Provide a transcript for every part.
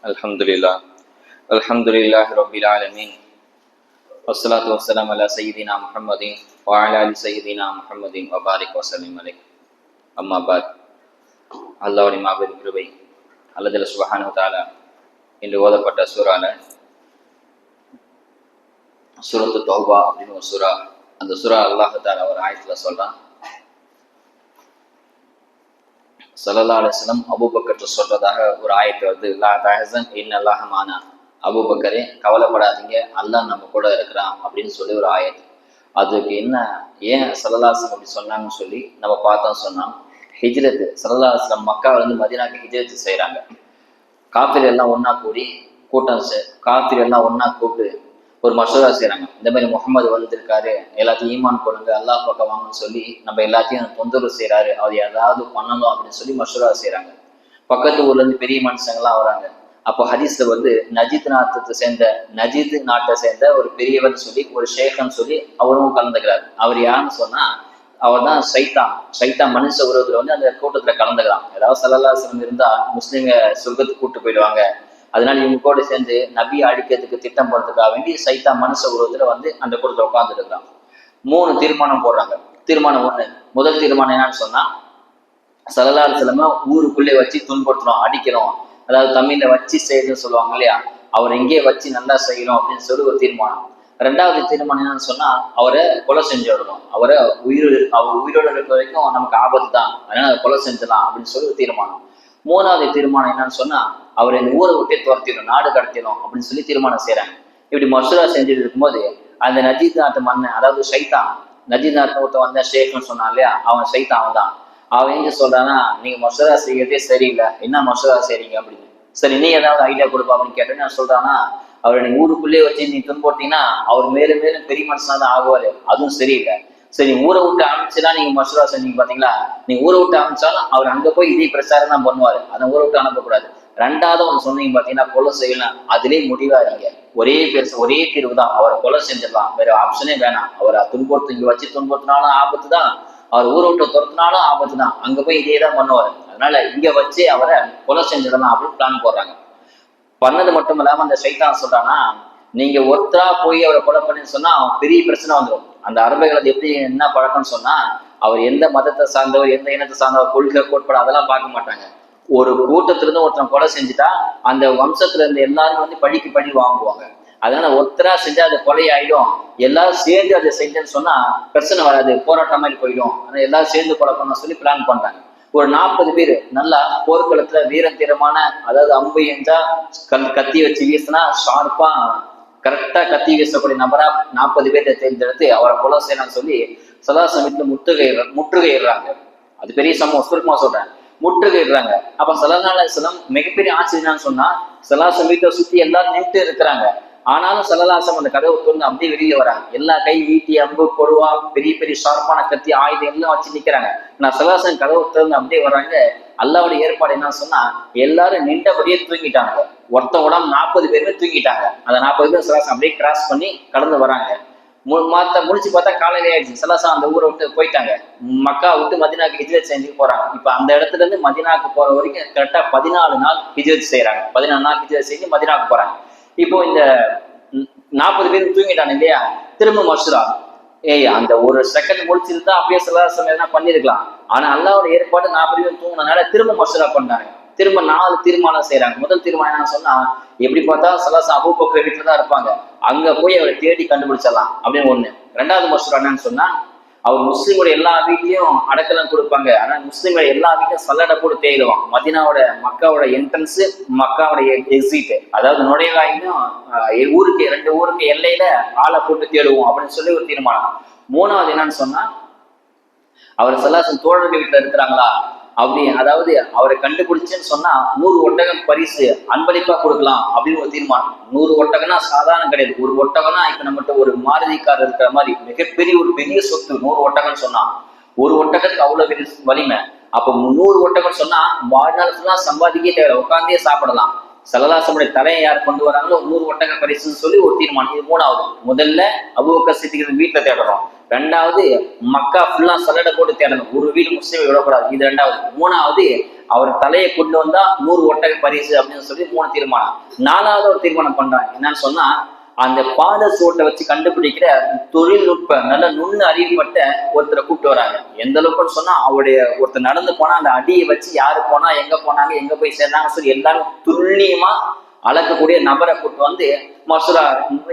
Alhamdulillah. Alhamdulillah Rabbil Alameen. Wassalatu wassalamu ala Sayyidina Muhammadin wa ala ali Sayyidina Muhammadin wa barik wa sallim alayhi. Amma ba'd. அல்லாஹ்வுடைய மாபெரும் கிருபை அல்லாஹ் சுப்ஹானஹு வ தஆலா இன்று ஓதப்பட்ட சூரால சூரத்து தௌபா அப்படின்னு ஒரு சூரா. அந்த சூரா அல்லாஹ் தஆலா ஒரு ஆயத்துல சொல்றான், ஸல்லல்லாஹு அலைஹி வஸல்லம் அபூபக்கர் சொல்றதாக ஒரு ஆயத்து வருது. லா தஹஸன் இன்னல்லாஹ மானா, அபூபக்கரே கவலைப்படாதீங்க, அல்லாஹ் நம்ம கூட இருக்கிறான் அப்படின்னு சொல்லி ஒரு ஆயத்து. அதுக்கு என்ன, ஏன் ஸல்லல்லாஹு அலைஹி வஸல்லம் அப்படி சொன்னாங்கன்னு சொல்லி நம்ம பார்த்தோம். சொன்னோம் ஹிஜ்ரத்து, ஸல்லல்லாஹு அலைஹி வஸல்லம் மக்காவிலிருந்து மதீனாக்கு ஹிஜ்ரத்து செய்கிறாங்க. காஃபிர் எல்லாம் ஒன்றா கூடி காஃபிர் எல்லாம் ஒன்றா கூப்பிட்டு ஒரு மசூரா செய்கிறாங்க. இந்த மாதிரி முகமது வந்திருக்காரு, எல்லாத்தையும் ஈமான் கொள்ளுங்க, அல்லாஹ் பக்கம் வாங்கன்னு சொல்லி நம்ம எல்லாத்தையும் தொந்தரவு செய்கிறாரு, அவர் ஏதாவது பண்ணணும் அப்படின்னு சொல்லி மசூரா செய்கிறாங்க. பக்கத்து ஊர்லேருந்து பெரிய மனுஷங்கள்லாம் வராங்க. அப்போ ஹதீஸ்ல வந்து நஜீத் நாட்டை சேர்ந்த ஒரு பெரியவர்னு சொல்லி ஒரு ஷேഖன்னு சொல்லி அவரும் கலந்துக்கிறார். அவர் யாருன்னு சொன்னா, அவர் தான் சைத்தான் மனுஷ உருவத்துல வந்து அந்த கூட்டத்துல கலந்துக்கலாம். ஏதாவது ஸல்லல்லாஹு அலைஹி வஸல்லம் இருந்தா முஸ்லீம்க சொர்க்கத்துக்கு கூப்பிட்டு போயிடுவாங்க, அதனால இவங்க கூட சேர்ந்து நபி அழிக்கிறதுக்கு திட்டம் போடுறதுக்காக வேண்டி சைத்தான் மனுஷ உருவத்துல வந்து அந்த கூட்டத்துல உட்கார்ந்துட்டு இருக்காங்க. 3 தீர்மானம் போடுறாங்க. தீர்மானம் 1, முதல் தீர்மானம் என்னன்னு சொன்னா, ஸல்லல்லாஹு அலைஹி வஸல்லம் ஊருக்குள்ளே வச்சு துன்புறுத்தணும், அடிக்கணும், அதாவது தமிழ்ல வச்சு செய்யணும்னு சொல்லுவாங்க இல்லையா, அவர் எங்கேயே வச்சு நல்லா செய்யணும் அப்படின்னு சொல்லி ஒரு தீர்மானம். 2வது தீர்மானம் என்னன்னு சொன்னா, அவரை கொலை செஞ்சு விடணும், அவர் உயிரோடு இருக்க வரைக்கும் நமக்கு ஆபத்து தான், அதனால அதை கொலை செஞ்சிடலாம் அப்படின்னு சொல்லி ஒரு தீர்மானம். 3வது தீர்மானம் என்னன்னு சொன்னா, அவர் இந்த ஊரை விட்டே துரத்திடணும், நாடு கடத்திடணும் அப்படின்னு சொல்லி தீர்மானம் செய்யறாங்க. இப்படி மசூரா செஞ்சுட்டு இருக்கும்போது அந்த நஜீத் நாட்டு மன்னன், அதாவது சைத்தான், நஜீத் நாட்டு ஒருத்தன் வந்த ஷேக்னு சொன்னான் இல்லையா, அவன் சைத்தான் தான். அவன் எங்க சொல்றான்னா, நீங்க மசூரா செய்யறதே சரியில்லை, என்ன மசூரா செய்றீங்க அப்படின்னு. சரி நீ ஏதாவது ஐடியா கொடுப்பா அப்படின்னு கேட்டேன்னு நான் சொல்றான்னா, அவரை நீ ஊருக்குள்ளே வச்சு நீ துன்போட்டீங்கன்னா அவர் மேலும் மேலும் பெரிய மனுஷனா தான் ஆகுவாரு, அதுவும் சரியில்லை. சரி ஊரை விட்டு அனுப்பிச்சுதான் நீங்க மசூரா செஞ்சீங்க பாத்தீங்களா, நீங்க ஊரை விட்டு அனுப்பிச்சாலும் அவர் அங்க போய் இதே பிரச்சாரம் தான் பண்ணுவாரு, அதை ஊரை விட்டு அனுப்பக்கூடாது. 2வது ஒன்று சொன்னீங்க பாத்தீங்கன்னா, கொலை செய்யலாம், அதுலயே முடிவாதீங்க, ஒரே தீர்வு தான், அவரை கொலை செஞ்சிடலாம், வேற ஆப்ஷனே வேணாம். அவரை இங்க வச்சு துன்புறுத்தினாலும் ஆபத்து தான், அவர் ஊரை விட்டு துரத்தினாலும் ஆபத்து தான், அங்க போய் இதே தான் பண்ணுவாரு, அதனால இங்க வச்சு அவரை கொலை செஞ்சிடலாம் அப்படின்னு பிளான் போடுறாங்க. பண்ணது மட்டும் இல்லாம அந்த சைத்தான் சொல்றானா, நீங்க ஒருத்தரா போய் அவரை கொலை பண்ணி சொன்னா அவன் பெரிய பிரச்சனை வந்துடும். அந்த அரபைகள் அது எப்படி என்ன பழக்கம்னு சொன்னா, அவர் எந்த மதத்தை சார்ந்தவர், எந்த இனத்தை சார்ந்தவர், கொள்கை கோட்பாடு அதெல்லாம் பார்க்க மாட்டாங்க. ஒரு கூட்டத்துல இருந்து ஒருத்தன் கொலை செஞ்சுட்டா அந்த வம்சத்துல இருந்து எல்லாரும் வந்து பழி வாங்குவாங்க. அதனால ஒருத்தரா செஞ்சா அது கொலை ஆயிடும், எல்லாரும் சேர்ந்து அதை செஞ்சேன்னு சொன்னா பிரச்சனை வராது, போராட்டம் மாதிரி போயிடும், ஆனா எல்லாரும் சேர்ந்து கொலை பண்ண சொல்லி பிளான் பண்றாங்க. ஒரு 40 பேர் நல்லா போர்க்களத்துல வீரத்தீரமான, அதாவது அம்பு எஞ்சா கத்தி வச்சு வீசினா ஷார்ப்பா கரெக்டா கத்தி வீசக்கூடிய நபரா 40 பேரை தேர்ந்தெடுத்து அவரை கொலை செய்யணும்னு சொல்லி சலாசமயத்துல முற்றுகையிடுறாங்க. அது பெரிய சம்பவம், சுருக்கமா சொல்றேன், முற்றுகையிடுறாங்க. அப்ப ஸல்லல்லாஹு அலைஹி வஸல்லம் மிகப்பெரிய ஆச்சரியம்னு சொன்னா, சலாசமயத்தை சுத்தி எல்லாரும் நின்று இருக்கிறாங்க, ஆனாலும் ஸல்லல்லாஹு அலைஹி வஸல்லம் அந்த கதவை திறந்து அப்படியே வெளியே வராங்க. எல்லா கை ஈட்டி அம்பு கொடுவா பெரிய ஷார்ப்பான கத்தி ஆயுதம் எல்லாம் வச்சு நிக்கிறாங்க. நான் ஸல்லல்லாஹு அலைஹி வஸல்லம் கதவை திறந்து அப்படியே வர்றாங்க. அல்லாஹ்வுடைய ஏற்பாடு என்ன சொன்னா, எல்லாரும் நின்றபடியே தூங்கிட்டாங்க. ஒருத்த உடம்பு 40 பேருமே தூங்கிட்டாங்க. அந்த 40 பேர் ஸல்லல்லாஹு அலைஹி வஸல்லம் அப்படியே கிராஸ் பண்ணி கடந்து வராங்க. முடிச்சு பார்த்தா காலையிலே ஆயிடுச்சு. ஸல்லல்லாஹு அலைஹி வஸல்லம் அந்த ஊரை விட்டு போயிட்டாங்க, மக்கா விட்டு மதீனாக்கு ஹிஜ்ரத் செஞ்சு போறாங்க. இப்ப அந்த இடத்துல இருந்து மதீனாக்கு போற வரைக்கும் கரெக்டா 14 நாள் ஹிஜ்ரத் செய்யறாங்க. 14 நாள் ஹிஜ்ரத் செஞ்சு மதீனாக்கு போறாங்க. இப்போ இந்த 40 பேர் தூங்கிட்டாங்க இல்லையா, திரும்ப மசூரா, அந்த ஒரு செகண்ட் முடிச்சிருந்தா அப்படியே ஸல்லல்லாஹு அலைஹி பண்ணிருக்கலாம். ஆனா அல்லாஹ்வோட ஏற்பாடு 40 பேர் தூங்கினதுனால திரும்ப மசூரா பண்ணாங்க. திரும்ப 4 தீர்மானம் செய்யறாங்க. முதல் தீர்மானம் என்னன்னு சொன்னா, எப்படி பார்த்தா ஸல்லல்லாஹு அலைஹி அபூபக்கர் வீட்டுல தான் இருப்பாங்க, அங்க போய் அவரை தேடி கண்டுபிடிச்சிடலாம் அப்படின்னு 1. 2வது மசூரா என்னன்னு சொன்னா, அவர் முஸ்லீமோட எல்லா வீட்லயும் அடக்கெல்லாம் கொடுப்பாங்க, ஆனா முஸ்லீமோட எல்லா வீட்லயும் சல்லடை போட்டு தேடுவான். மக்காவோட என்ட்ரன்ஸ், மக்காவோட எக்ஸிட், அதாவது நுழைவாயிலும் ஊருக்கு 2 ஊருக்கு எல்லையில ஆளை போட்டு தேடுவோம் அப்படின்னு சொல்லி ஒரு தீர்மானம். 3வது என்னன்னு சொன்னா, அவர் ஸல்லல்லாஹு தோழர்கள் வீட்டுல இருக்கிறாங்களா அப்படி, அதாவது அவரை கண்டுபிடிச்சுன்னு சொன்னா 100 ஒட்டகம் பரிசு அன்பளிப்பா கொடுக்கலாம் அப்படின்னு ஒரு தீர்மானம். 100 ஒட்டகம்னா சாதாரண கிடையாது. ஒரு ஒட்டகம்னா இப்ப நம்மகிட்ட ஒரு மாருதி கார் இருக்கிற மாதிரி மிகப்பெரிய ஒரு பெரிய சொத்து. 100 ஒட்டகம்னு சொன்னா ஒரு ஒட்டகத்துக்கு அவ்வளவு பெரிய வலிமை. அப்ப 100 ஒட்டகம் சொன்னா வாழ்நாள் ஃபுல்லா சம்பாதிக்கே தேவை, உட்காந்தே சாப்பிடலாம். ஸல்லல்லாஹு அலைஹி வஸல்லம் தலையை யார் கொண்டு வராங்களோ 100 ஒட்டக பரிசுன்னு சொல்லி ஒரு தீர்மானம். இது 3வது. முதல்ல அபூபக்கர் சித்திக் வீட்டுல தேடணும். 2வது மக்கா ஃபுல்லா சல்லடை போட்டு தேடணும், ஒரு வீடு முஸ்லீமை விடக்கூடாது, இது 2வது. 3வது அவர் தலையை கொண்டு வந்தா 100 ஒட்டக பரிசு அப்படின்னு சொல்லி 3 தீர்மானம். 4வது ஒரு தீர்மானம் பண்றாங்க. என்னன்னு சொன்னா, அந்த பாத சோட்டை வச்சு கண்டுபிடிக்கிற தொழில்நுட்ப நல்ல நுண்ணு அறிவுப்பட்ட ஒருத்தரை கூப்பிட்டு வராங்க. எந்த அளவுக்குன்னு சொன்னா, அவருடைய ஒருத்தர் நடந்து போனா அந்த அடியை வச்சு யாரு போனா, எங்க போனாங்க, எங்க போய் சேர்ந்தாங்க சொல்லி எல்லாரும் துல்லியமா அளக்கக்கூடிய நபரை கூப்பிட்டு வந்து மசூரா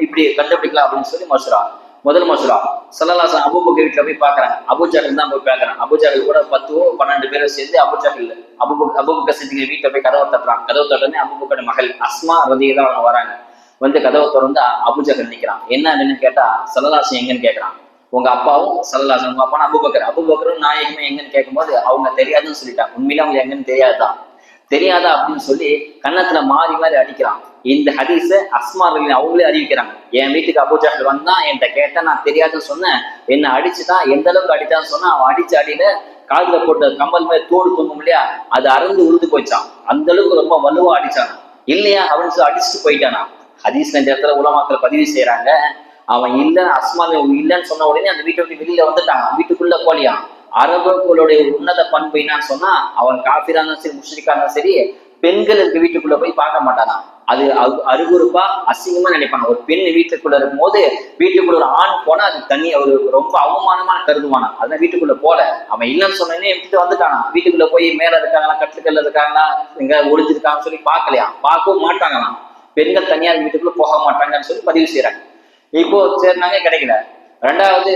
இப்படி கண்டுபிடிக்கலாம் அப்படின்னு சொல்லி மசூரா. முதல் மசூரா ஸல்லல்லாஹு அபூபக்கர் வீட்டுல போய் பாக்குறாங்க. அபூஜஹல் தான் போய் பாக்குறாங்க. அபூஜஹல் கூட 10-12 பேரும் சேர்ந்து அபூபக்கர் சித்திக் வீட்டுல போய் கதவை தட்டுறாங்க. கதவை தட்டுறதுனே அபூபக்கர் மகள் அஸ்மா ரலியல்லாஹு அவங்க வராங்க. வந்து கதவை திறந்து அபூஜஹல் நிக்கிறான். என்னன்னு கேட்டா ஸல்லல்லாஹு எங்கன்னு கேட்கறான். உங்க அப்பாவும் ஸல்லல்லாஹு உங்க அப்பாவும் அபூபக்கரும் நாயகமே எங்கன்னு கேட்கும்போது அவங்க தெரியாதுன்னு சொல்லிட்டாங்க. உண்மையில அவங்க எங்கன்னு தெரியாதா அப்படின்னு சொல்லி கன்னத்துல மாறி மாறி அடிக்கிறான். இந்த ஹதீஸ அஸ்மா ரலியல்லாஹு அவங்களே அறிவிக்கிறாங்க. என் வீட்டுக்கு அபூஜஹல் வந்தா என்கிட்ட கேட்டா நான் தெரியாதுன்னு சொன்னேன். என்ன அடிச்சுட்டான். எந்த அளவுக்கு அடிச்சான்னு சொன்னா, அவன் அடிச்ச அடியில காதுல போட்ட கம்பல் மாதிரி தோடு தூங்கும் இல்லையா, அது அறந்து உழுது போயிச்சான். அந்த அளவுக்கு ரொம்ப வலுவா அடிச்சான். இல்லையா அப்படின்னு சொல்லி அடிச்சுட்டு போயிட்டானா. ஹதீஸ்ல இந்த இடத்துல உலமாக்கள் பதிவு செய்யறாங்க. அவன் இல்லைன்னு அஸ்மா இல்லைன்னு சொன்ன உடனே அந்த வீட்டை விட்டு வெளியில வந்துட்டாங்க. வீட்டுக்குள்ள போலியான். அரபுகளுடைய உன்னத பண்பு என்னன்னு சொன்னா, அவன் காஃபிரா இருந்தாலும் சரி முஷ்ரிக்கா இருந்தாலும் சரி, பெண்கள் இருக்க வீட்டுக்குள்ள போய் பார்க்க மாட்டானா. அது அருகுறுப்பா அசிங்கமா நினைப்பாங்க. ஒரு பெண் வீட்டுக்குள்ள இருக்கும் போது வீட்டுக்குள்ள ஒரு ஆண் போனா அது தனி ஒரு ரொம்ப அவமானமான கருதுவானா. அதான் வீட்டுக்குள்ள போல. அவன் இல்லைன்னு சொன்னே எடுத்துட்டு வந்துட்டானா. வீட்டுக்குள்ள போய் மேல இருக்காங்களா, கட்டுக்கல்ல இருக்காங்களா, எங்க ஒளிஞ்சிருக்காங்கன்னு சொல்லி பார்க்கலையா, பார்க்கவும் மாட்டாங்களாம். பெண்கள் தனியார் வீட்டுக்குள்ள போக மாட்டாங்கன்னு சொல்லி பதிவு செய்யறாங்க. இப்போ சேர்னாங்க, கிடைக்கல. 2வது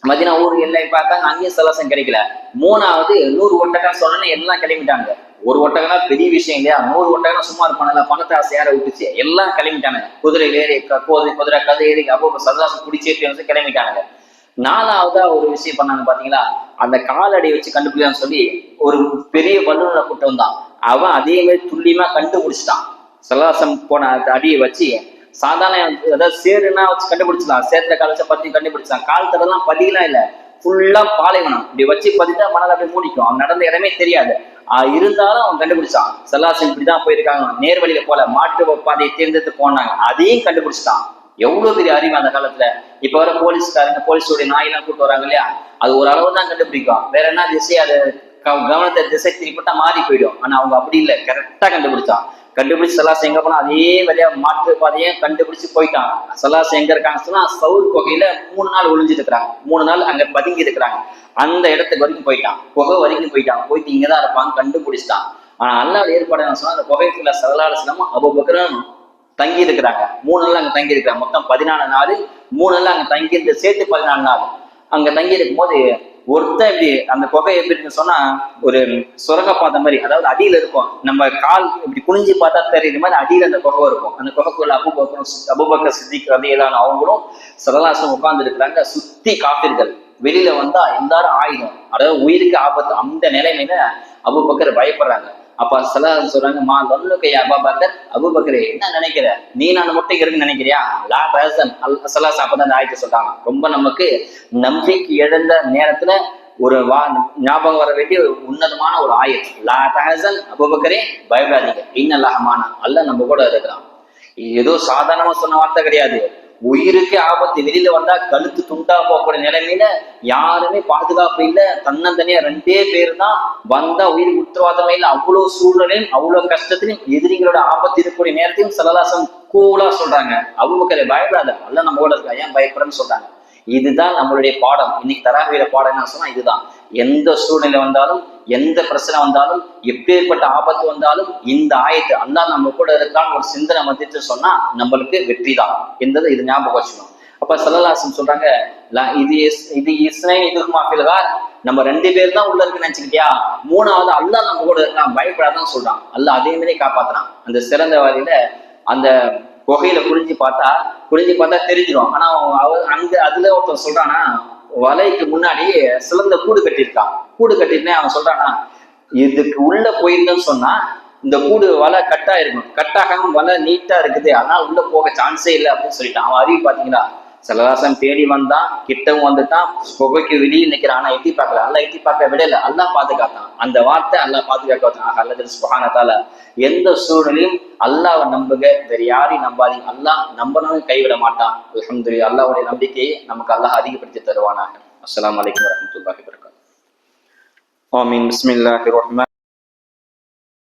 மதினா ஊர் எல்லை பார்த்தாங்க, அங்கேயும் சலாசம் கிடைக்கல. 3வது 100 ஒட்டகம் சொன்னோன்னு எல்லாம் கிளம்பிட்டாங்க. ஒரு ஒட்டகம்னா பெரிய விஷயம் இல்லையா, 100 ஒட்டகம் சும்மா இருப்பானல, பணத்தை சேர விட்டுச்சு, எல்லாம் கிளம்பிட்டாங்க. குதிரை ஏறி குதிரை கதை ஏறி அப்போ சல்லாசம் குடிச்சேட்டு கிளம்பிட்டாங்க. 4வதா ஒரு விஷயம் பண்ணாங்க பாத்தீங்களா, அந்த காலடி வச்சு கண்டுபிடிக்கலாம்னு சொல்லி ஒரு பெரிய வல்லுநரை கூட்டு வந்தான். அவன் அதே மாதிரி துல்லியமா கண்டுபிடிச்சிட்டான். சல்லாசம் போன அடியை வச்சு சாதாரண அதாவது சேருன்னா வச்சு கண்டுபிடிச்சலாம். சேத்துல கால வச்சா பத்தி கண்டுபிடிச்சான். கால் தடெல்லாம் பதிலாம் இல்ல, ஃபுல்லா பாலைவனம். இப்படி வச்சு பதிட்டா மணல் அப்படி மூடிக்கும். அவன் நடந்த இடமே தெரியாது. இருந்தாலும் அவன் கண்டுபிடிச்சான். சல்லாசம் இப்படிதான் போயிருக்காங்க, நேர்வழியில போல மாட்டு பாதையை தேர்ந்தெடுத்து போனாங்க. அதையும் கண்டுபிடிச்சிட்டான். எவ்வளவு பெரிய அறிவு அந்த காலத்துல. இப்ப வர போலீஸ்காரங்க போலீஸோடைய நாயெல்லாம் கூட்டு வராங்க இல்லையா, அது ஒரு அளவு தான் கண்டுபிடிக்கும். வேற என்ன திசை, அது கவனத்தை திசை திருப்பிட்டா மாறி போயிடும். ஆனா அவங்க அப்படி இல்லை, கரெக்டா கண்டுபிடிச்சான். கண்டுபிடிச்சு சல்லாஸ் எங்க போனா அதே வழியா மாற்று பாதையை கண்டுபிடிச்சு போயிட்டான். சல்லாஸ் எங்க இருக்காங்க சொன்னா, சவுர் குகையில 3 நாள் ஒளிஞ்சிட்டு இருக்கிறாங்க. 3 நாள் அங்க பதுங்கி இருக்கிறாங்க. அந்த இடத்துக்கு வரைக்கும் போயிட்டான். குகை வரைக்கும் போயிட்டான். போயிட்டு இங்கதான் இருப்பாங்க கண்டுபிடிச்சிட்டான். ஆனா அல்லாஹ் ஏற்பாடு என்ன சொன்னா, அந்த குகைக்குள்ள ஸல்லல்லாஹு அலைஹி வஸல்லம் அபூபக்கரும் தங்கி இருக்கிறாங்க. 3 நாள் அங்க தங்கி இருக்கிறாங்க. மொத்தம் 14 நாள். 3 நாள் அங்க தங்கி இருந்து சேர்த்து 14 நாள் அங்க தங்கி இருக்கும் போது ஒருத்தன் இப்படி அந்த குகை எப்படி சொன்னா, ஒரு சுரங்கப்பாதை மாதிரி, அதாவது அடியில இருக்கும். நம்ம கால் இப்படி குனிஞ்சு பார்த்தா தெரியுற மாதிரி அடியில அந்த குகை இருக்கும். அந்த குகைக்குள்ள அபூபக்கர் சித்திக் ரலியல்லாஹு அவங்களும் ஸல்லல்லாஹு உட்கார்ந்து இருக்கிறாங்க. சுத்தி காஃபிர்கள். வெளியில வந்தா எல்லாரும் ஆயுதம், அதாவது உயிருக்கு ஆபத்து. அந்த நிலைமையில அபூபக்கர் பயப்படுறாங்க. அப்ப ஸல்லல்லாஹு சொல்றாங்க, மா லன்னுக யா அபூபக்கர், அபூபக்கரே என்ன நினைக்கிற, நீ நான் மட்டும் இருக்குன்னு நினைக்கிறியா, லா தஹசன். ஸல்லல்லாஹு அப்பதான் அந்த ஆயத்தை சொல்றாங்க. ரொம்ப நமக்கு நம்பிக்கை இழந்த நேரத்துல ஒரு ஞாபகம் வர வேண்டிய ஒரு உன்னதமான ஒரு ஆயத். லா தஹசன், அபூபக்கரே பயப்படாதீங்க, இன்னல்லாஹ் மானா, அல்லாஹ் நம்ம கூட இருக்கிறான். ஏதோ சாதாரணமா சொன்ன வார்த்தை கிடையாது. உயிருக்கு ஆபத்து. வெளியில வந்தா கழுத்து துண்டா போகக்கூடிய நிலைமையில யாருமே பாதுகாப்பு இல்லை. தன்னந்தனியா 2 பேர் தான் வந்தா உயிருக்கு உத்தரவாதமே இல்லை. அவ்வளவு சூழ்நிலையும் அவ்வளவு கஷ்டத்திலையும் எதிரிகளோட ஆபத்து இருக்கக்கூடிய நேரத்தையும் ஸல்லல்லாஹு கூலா சொல்றாங்க, அபூபக்கரே பயப்படாத, அல்லாஹ் நம்ம கூட இருக்கா, ஏன் பயப்படுறேன்னு சொல்றாங்க. இதுதான் நம்மளுடைய பாடம். இன்னைக்கு தராவியில பாடம் என்ன சொன்னா இதுதான். எந்த சூழ்நிலை வந்தாலும், எந்த பிரச்சனை வந்தாலும், எப்பேற்பட்ட ஆபத்து வந்தாலும், இந்த ஆயத்து அல்லாஹ் நம்ம கூட இருக்கான்னு ஒரு சிந்தனை மத்திட்டு சொன்னா நம்மளுக்கு வெற்றி தான் என்பதை இது ஞாபகம் வச்சுக்கணும். அப்ப ஸல்லல்லாஹு சொல்றாங்க, இது இஸ்னை இதுமாஃபில்கார், நம்ம 2 பேர் தான் உள்ள இருக்குன்னு நினைச்சுக்கிட்டியா, 3வது அல்லாஹ் நம்ம கூட இருக்கான், பயப்படாதான் சொல்றான். அல்லாஹ் அதே மாதிரி காப்பாத்துறான். அந்த சிறந்த வழியில அந்த குகையில குளிஞ்சு பார்த்தா தெரிஞ்சிடும். ஆனா அங்க அதுல ஒருத்தன் சொல்றானா, வலைக்கு முன்னாடி சிலந்த கூடு கட்டியிருக்கான். கூடு கட்டிருந்தேன் அவன் சொல்றானா, இதுக்கு உள்ள போயிருந்தேன்னு சொன்னா இந்த கூடு வலை கட்டா இருக்கும், கட்டாகாம வலை நீட்டா இருக்குது, அதனால உள்ள போக சான்ஸே இல்லை அப்படின்னு சொல்லிட்டான். அவன் அறிவு பாத்தீங்களா, ஸல்லல்லாஹு தேடி வந்தான், கிட்டவும் வந்துட்டான், புகைக்கு வெளியே நிற்கிறான். ஆனா எட்டி பார்க்கல, அல்லாஹ் எட்டி பார்க்க விடல, அல்லாஹ் பாதுகாத்தான். அந்த வார்த்தை அல்லாஹ் பாதுகாக்க வச்சான். அல்லது சுப்ஹானஹு வ தஆலா எந்த சூழ்நிலையும் அல்லாஹ்வை நம்புங்க, வேற யாரையும் நம்பாதீங்க. அல்லாஹ் நம்பணும் கைவிட மாட்டான். அல்ஹம்துலில்லாஹ். அல்லாஹ்வுடைய நம்பிக்கையை நமக்கு அல்லாஹ் அதிகப்படுத்தி தருவானாக. அஸ்ஸலாமு அலைக்கும் வரஹ்மத்துல்லாஹி வபரகாத்துஹு. ஆமீன். பிஸ்மில்லாஹிர் ரஹ்மான்